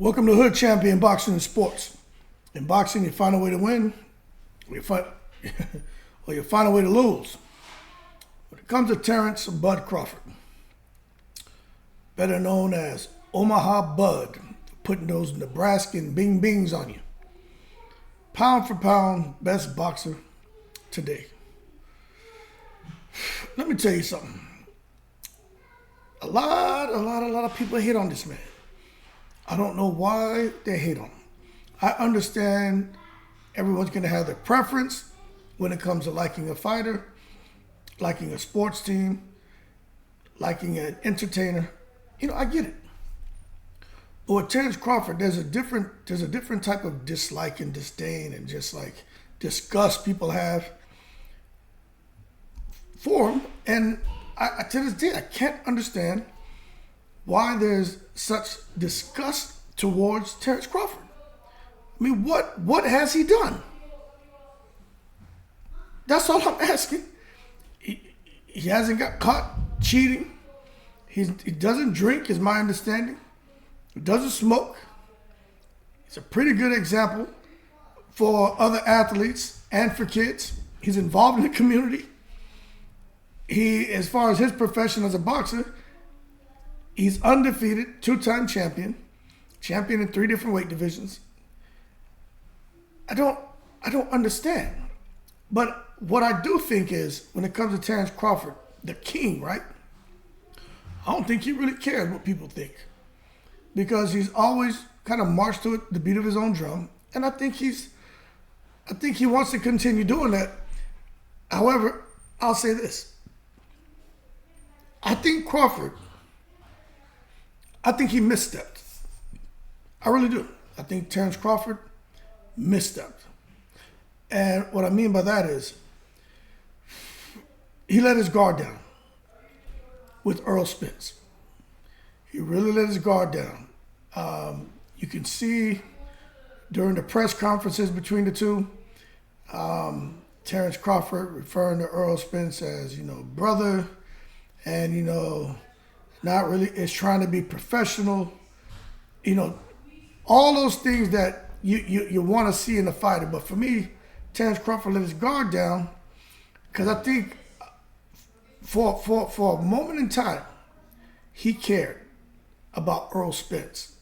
Welcome to Hood Champion Boxing and Sports. In boxing, you find a way to win, or you find a way to lose. When it comes to Terence Bud Crawford, better known as Omaha Bud, putting those Nebraskan bing bings on you. Pound for pound, best boxer today. Let me tell you something. A lot of people hate on this man. I don't know why they hate on him. I understand everyone's going to have their preference when it comes to liking a fighter, liking a sports team, liking an entertainer. I get it. But with Terence Crawford, there's a different type of dislike and disdain and just like disgust people have for him. And to this day, I can't understand why there's such disgust towards Terence Crawford. I mean, what has he done? That's all I'm asking. He hasn't got caught cheating. He doesn't drink, is my understanding. He doesn't smoke. He's a pretty good example for other athletes and for kids. He's involved in the community. As far as his profession as a boxer, he's undefeated, two-time champion in 3 different weight divisions. I don't understand. But what I do think is, when it comes to Terence Crawford, the king, right? I don't think he really cares what people think, because he's always kind of marched to the beat of his own drum, and I think he wants to continue doing that. However, I'll say this. I think he misstepped. I really do. I think Terence Crawford misstepped. And what I mean by that is, he let his guard down with Errol Spence. He really let his guard down. You can see during the press conferences between the two, Terence Crawford referring to Errol Spence as, brother, and, not really, is trying to be professional. All those things that you want to see in a fighter. But for me, Terence Crawford let his guard down, because I think for a moment in time, he cared about Errol Spence.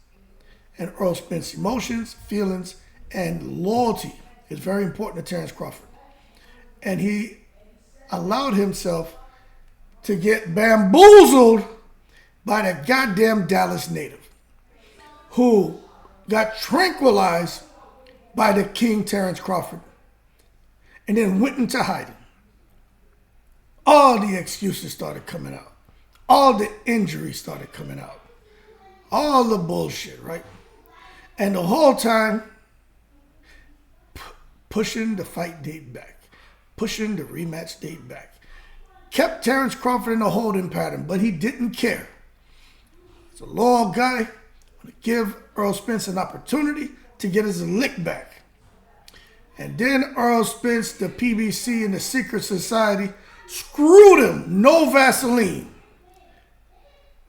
And Errol Spence's emotions, feelings, and loyalty is very important to Terence Crawford. And he allowed himself to get bamboozled by that goddamn Dallas native, who got tranquilized by the king, Terence Crawford, and then went into hiding. All the excuses started coming out. All the injuries started coming out. All the bullshit, right? And the whole time, pushing the fight date back, pushing the rematch date back. Kept Terence Crawford in a holding pattern, but he didn't care. He's a loyal guy, going to give Errol Spence an opportunity to get his lick back. And then Errol Spence, the PBC, and the secret society screwed him. No Vaseline.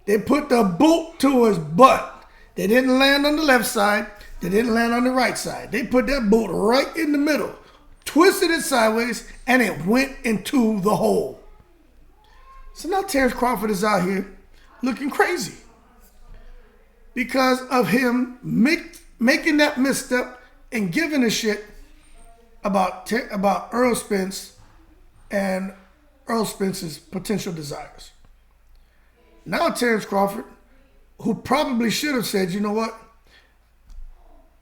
They put the boot to his butt. They didn't land on the left side. They didn't land on the right side. They put that boot right in the middle, twisted it sideways, and it went into the hole. So now Terence Crawford is out here looking crazy because of him making that misstep and giving a shit about Errol Spence and Errol Spence's potential desires. Now Terence Crawford, who probably should have said, you know what,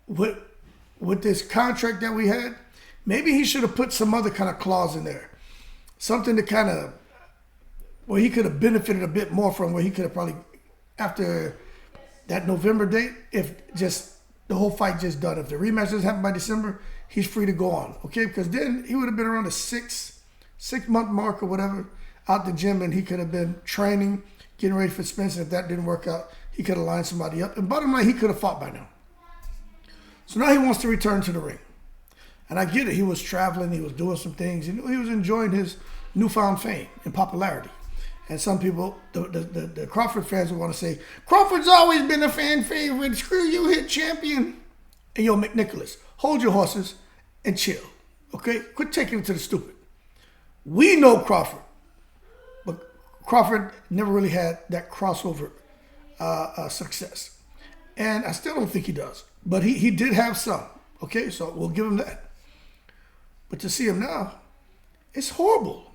with this contract that we had, maybe he should have put some other kind of clause in there. Something to kind of, where he could have benefited a bit more from, where he could have probably, after that November date, if just the whole fight just done. If the rematch doesn't happen by December, he's free to go on, okay? Because then he would have been around the six-month mark or whatever out the gym, and he could have been training, getting ready for Spence. And if that didn't work out, he could have lined somebody up. And bottom line, he could have fought by now. So now he wants to return to the ring. And I get it. He was traveling. He was doing some things. He was enjoying his newfound fame and popularity. And some people, the Crawford fans will want to say, Crawford's always been a fan favorite. Screw you, hit champion. And yo, McNicholas, hold your horses and chill. Okay? Quit taking it to the stupid. We know Crawford. But Crawford never really had that crossover success. And I still don't think he does. But he did have some. Okay? So we'll give him that. But to see him now, it's horrible.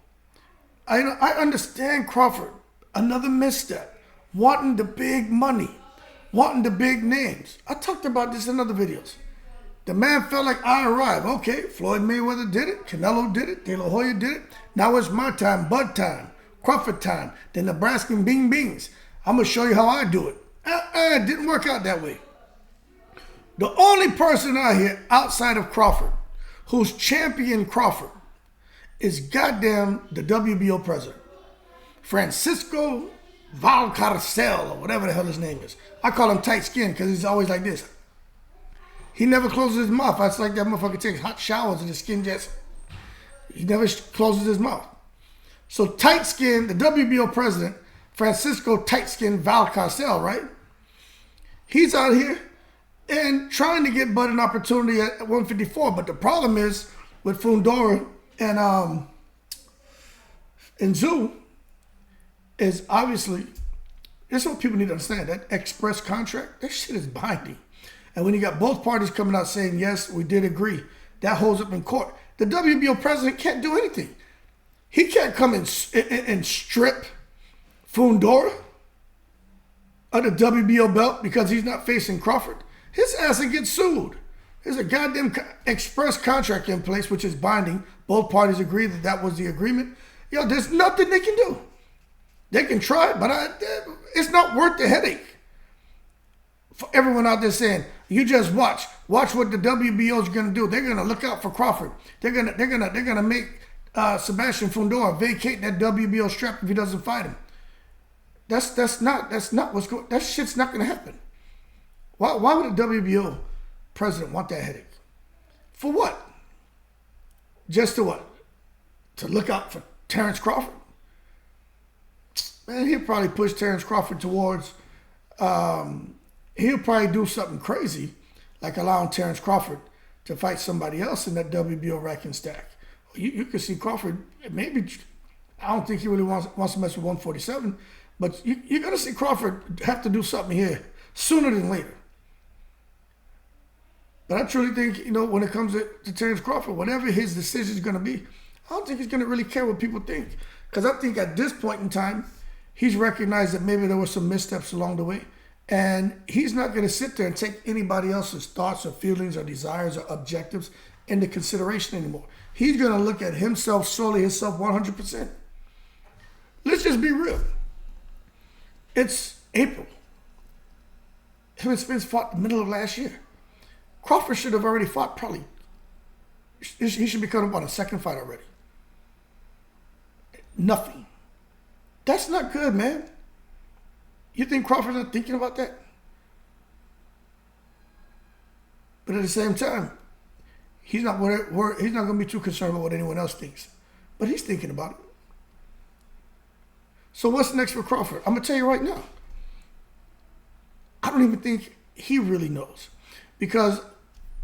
I understand Crawford, another misstep, wanting the big money, wanting the big names. I talked about this in other videos. The man felt like I arrived. Okay, Floyd Mayweather did it, Canelo did it, De La Hoya did it. Now it's my time, Bud time, Crawford time, the Nebraskan Bing Bings. I'm going to show you how I do it. It didn't work out that way. The only person out here outside of Crawford who's championed Crawford is goddamn the WBO president, Francisco Valcarcel, or whatever the hell his name is. I call him tight skin because he's always like this. He never closes his mouth. It's like that motherfucker takes hot showers and his skin just, he never closes his mouth. So tight skin, the WBO president, Francisco tight skin Valcarcel, right? He's out here and trying to get Bud an opportunity at 154. But the problem is with Fundora and Zoo is obviously, this is what people need to understand. That express contract, that shit is binding. And when you got both parties coming out saying, yes, we did agree, that holds up in court. The WBO president can't do anything. He can't come and strip Fundora of the WBO belt because he's not facing Crawford. His ass will get sued. There's a goddamn express contract in place, which is binding. Both parties agree that that was the agreement. Yo, there's nothing they can do. They can try, but it's not worth the headache. For everyone out there saying, you just watch what the WBO is going to do. They're going to look out for Crawford. They're gonna make Sebastian Fundora vacate that WBO strap if he doesn't fight him. That's not what's going. That shit's not going to happen. Why would a WBO president want that headache? For what? Just to what? To look out for Terence Crawford? Man, he'll probably push Terence Crawford towards, he'll probably do something crazy, like allowing Terence Crawford to fight somebody else in that WBO rack and stack. You can see Crawford, maybe, I don't think he really wants to mess with 147, but you're going to see Crawford have to do something here sooner than later. But I truly think, when it comes to Terence Crawford, whatever his decision is going to be, I don't think he's going to really care what people think. Because I think at this point in time, he's recognized that maybe there were some missteps along the way. And he's not going to sit there and take anybody else's thoughts or feelings or desires or objectives into consideration anymore. He's going to look at himself, solely himself, 100%. Let's just be real. It's April. Him and Spence fought the middle of last year. Crawford should have already fought probably. He should be coming up on a second fight already. Nothing. That's not good, man. You think Crawford's not thinking about that? But at the same time, he's not going to be too concerned about what anyone else thinks. But he's thinking about it. So what's next for Crawford? I'm going to tell you right now. I don't even think he really knows. Because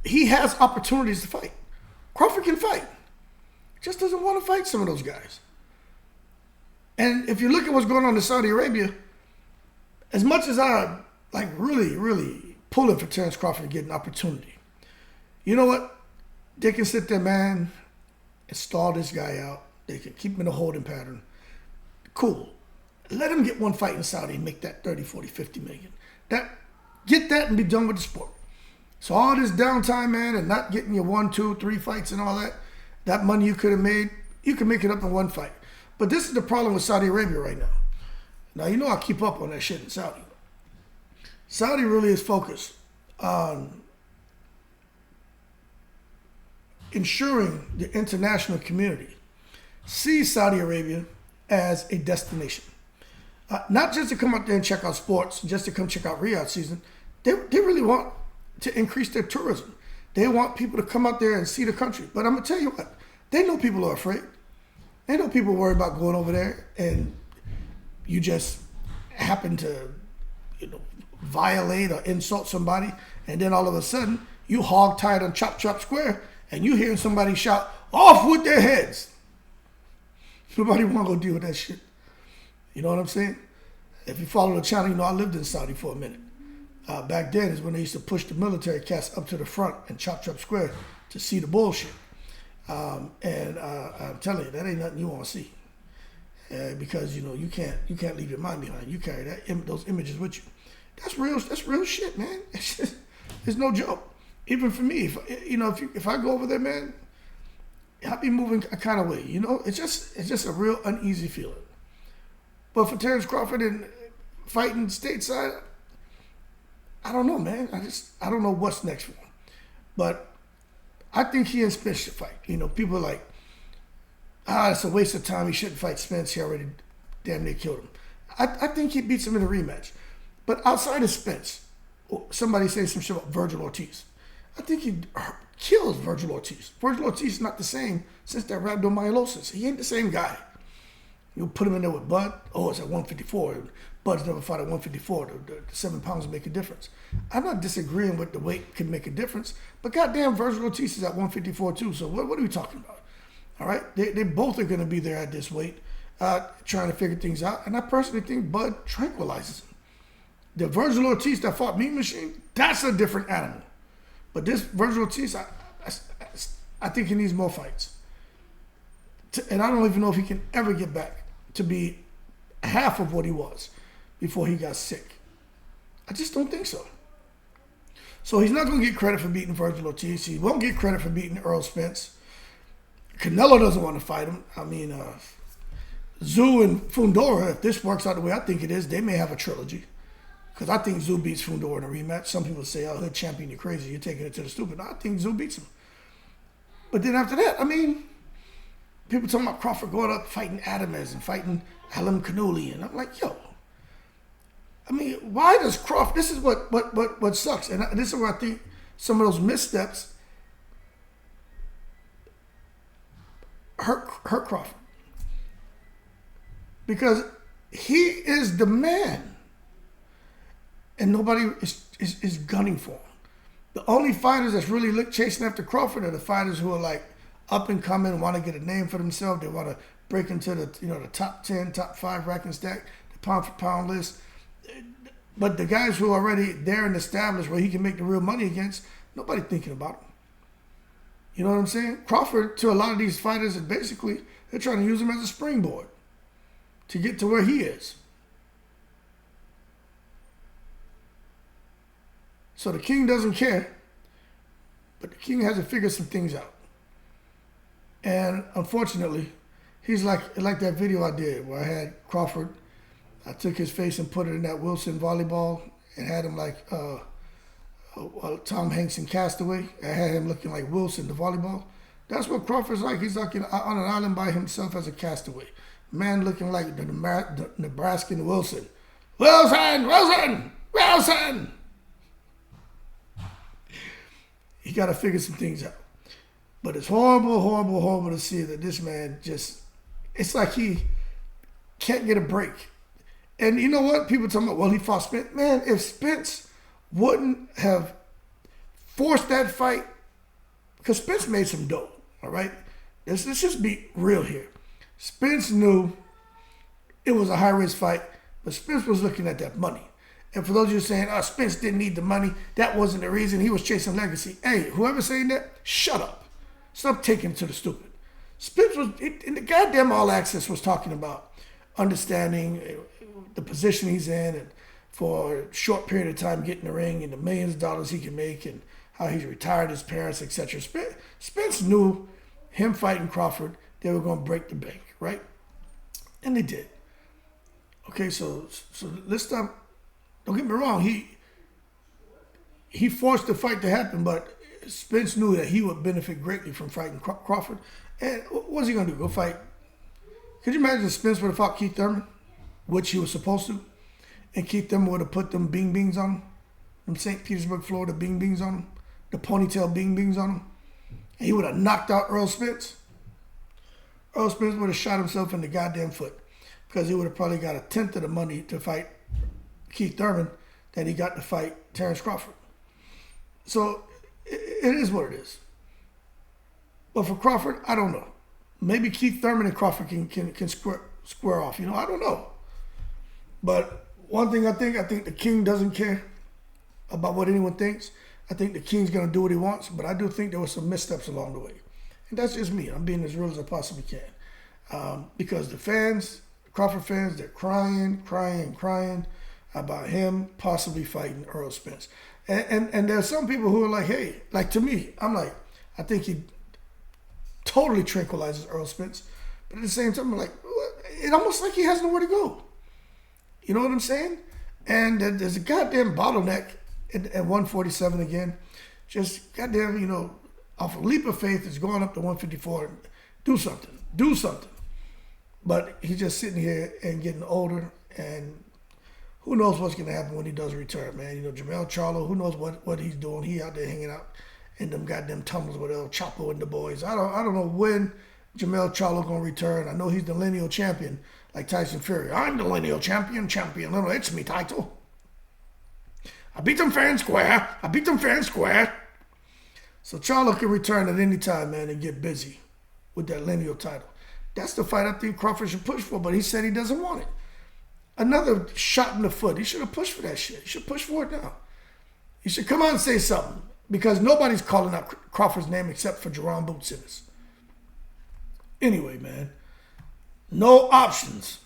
he has opportunities to fight. Crawford can fight. Just doesn't want to fight some of those guys. And if you look at what's going on in Saudi Arabia, as much as I really, really pulling for Terence Crawford to get an opportunity, you know what? They can sit there, man, and stall this guy out. They can keep him in a holding pattern. Cool. Let him get one fight in Saudi and make that 30, 40, 50 million. Get that and be done with the sport. So all this downtime, man, and not getting your 1, 2, 3 fights and all that money you could have made, you can make it up in one fight. But this is the problem with Saudi Arabia right now. Now, I keep up on that shit in Saudi. Saudi really is focused on ensuring the international community sees Saudi Arabia as a destination. Not just to come out there and check out sports, just to come check out Riyadh season. They really want to increase their tourism. They want people to come out there and see the country. But I'm going to tell you what, they know people are afraid. They know people worry about going over there and you just happen to, violate or insult somebody, and then all of a sudden you hog-tied on Chop Chop Square, and you hearing somebody shout, "Off with their heads." Nobody want to go deal with that shit. You know what I'm saying? If you follow the channel, I lived in Saudi for a minute. Back then is when they used to push the military cast up to the front in Chop Chop Square to see the bullshit. I'm telling you, that ain't nothing you want to see. Because you can't leave your mind behind. You carry those images with you. That's real shit, man. It's no joke. Even for me, if I go over there, man, I'll be moving a kind of way. It's just a real uneasy feeling. But for Terence Crawford and fighting stateside, I don't know, man. I don't know what's next for him. But I think he and Spence should fight. People are like, it's a waste of time. He shouldn't fight Spence. He already damn near killed him. I think he beats him in a rematch. But outside of Spence, somebody says some shit about Virgil Ortiz. I think he kills Virgil Ortiz. Virgil Ortiz is not the same since that rhabdomyolysis. He ain't the same guy. You put him in there with Bud. It's at 154. Bud's never fought at 154. The 7 pounds make a difference. I'm not disagreeing with the weight can make a difference, but goddamn, Virgil Ortiz is at 154 too. So what are we talking about? All right, they both are going to be there at this weight, trying to figure things out. And I personally think Bud tranquilizes him. The Virgil Ortiz that fought Meat Machine, that's a different animal. But this Virgil Ortiz, I think he needs more fights. And I don't even know if he can ever get back to be half of what he was before he got sick. I just don't think so. So he's not going to get credit for beating Virgil Ortiz. He won't get credit for beating Errol Spence. Canelo doesn't want to fight him. I mean, Zoo and Fundora, if this works out the way I think it is, they may have a trilogy. Because I think Zoo beats Fundora in a rematch. Some people say, Hood Champion, you're crazy. You're taking it to the stupid. No, I think Zoo beats him. But then after that, people talking about Crawford going up fighting Adamez and fighting Alam Kanuli. And I'm like, why does Crawford... This is what sucks. And this is where I think some of those missteps hurt Crawford. Because he is the man. And nobody is gunning for him. The only fighters that's really chasing after Crawford are the fighters who are like up and coming, want to get a name for themselves. They want to break into the top 10, top 5 rack and stack, the pound for pound list. But the guys who are already there and established where he can make the real money against, nobody thinking about him. You know what I'm saying? Crawford, to a lot of these fighters, is basically, they're trying to use him as a springboard to get to where he is. So the king doesn't care, but the king has to figure some things out. And unfortunately, he's like that video I did where I had Crawford. I took his face and put it in that Wilson volleyball and had him like Tom Hanks in Castaway. I had him looking like Wilson, the volleyball. That's what Crawford's like. He's like on an island by himself as a castaway. Man looking like the Nebraskan Wilson. Wilson! He got to figure some things out. But it's horrible to see that this man it's like he can't get a break. And you know what? People talking about, he fought Spence. Man, if Spence wouldn't have forced that fight, because Spence made some dough, all right? Let's just be real here. Spence knew it was a high-risk fight, but Spence was looking at that money. And for those of you saying, Spence didn't need the money, that wasn't the reason. He was chasing legacy. Hey, whoever's saying that, shut up. Stop taking it to the stupid. Spence was, in the goddamn All Access was talking about understanding the position he's in and for a short period of time getting the ring and the millions of dollars he can make and how he's retired his parents, etc. Spence knew him fighting Crawford, they were going to break the bank, right? And they did. Okay, so let's stop. Don't get me wrong, he forced the fight to happen, but Spence knew that he would benefit greatly from fighting Crawford. And what's he going to do? Go fight? Could you imagine if Spence would have fought Keith Thurman, which he was supposed to, and Keith Thurman would have put them bing bings on him, them St. Petersburg, Florida bing bings on him, the ponytail bing bings on him, and he would have knocked out Errol Spence? Errol Spence would have shot himself in the goddamn foot. because he would have probably got a tenth of the money to fight Keith Thurman than he got to fight Terence Crawford. So it is what it is. But for Crawford, I don't know. Maybe Keith Thurman and Crawford can square off. I don't know. But one thing I think the King doesn't care about what anyone thinks. I think the King's going to do what he wants, but I do think there were some missteps along the way. And that's just me. I'm being as real as I possibly can. Because the fans, Crawford fans, they're crying about him possibly fighting Earl Spence. And there's some people who are like, hey, like to me, I'm like, I think he totally tranquilizes Earl Spence. But at the same time, I'm like, it almost like he has nowhere to go. You know what I'm saying? And there's a goddamn bottleneck at 147 again. Just goddamn, off a leap of faith, it's going up to 154. Do something. But he's just sitting here and getting older, and who knows what's going to happen when he does return, man. Jamel Charlo, who knows what he's doing. He out there hanging out in them goddamn tunnels with El Chapo and the boys. I don't know when Jamel Charlo going to return. I know he's the lineal champion, like Tyson Fury. I'm the lineal champion. No, it's me title. I beat them fair and square. So Charlo can return at any time, man, and get busy with that lineal title. That's the fight I think Crawford should push for, but he said he doesn't want it. Another shot in the foot. He should have pushed for that shit. He should push for it now. He should come out and say something, because nobody's calling out Crawford's name except for Jerome Boot Simmons. Anyway, man, no options.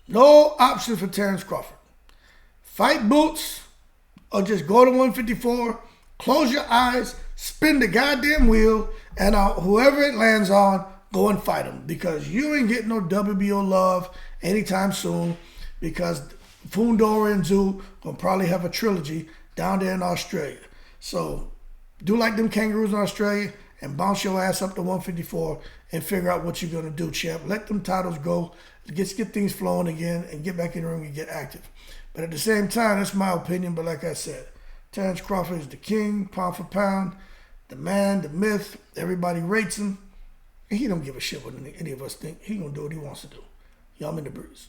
No options for Terence Crawford. Fight Boots or just go to 154, close your eyes, spin the goddamn wheel, and whoever it lands on, go and fight him, because you ain't getting no WBO love anytime soon, because Fundora and Zoo gonna probably have a trilogy down there in Australia. So do like them kangaroos in Australia and bounce your ass up to 154 and figure out what you're gonna do, champ. Let them titles go. Get things flowing again and get back in the ring and get active. But at the same time, that's my opinion. But like I said, Terence Crawford is the king, pound for pound, the man, the myth. Everybody rates him. And he don't give a shit what any of us think. He gonna do what he wants to do. Y'all in the breeze.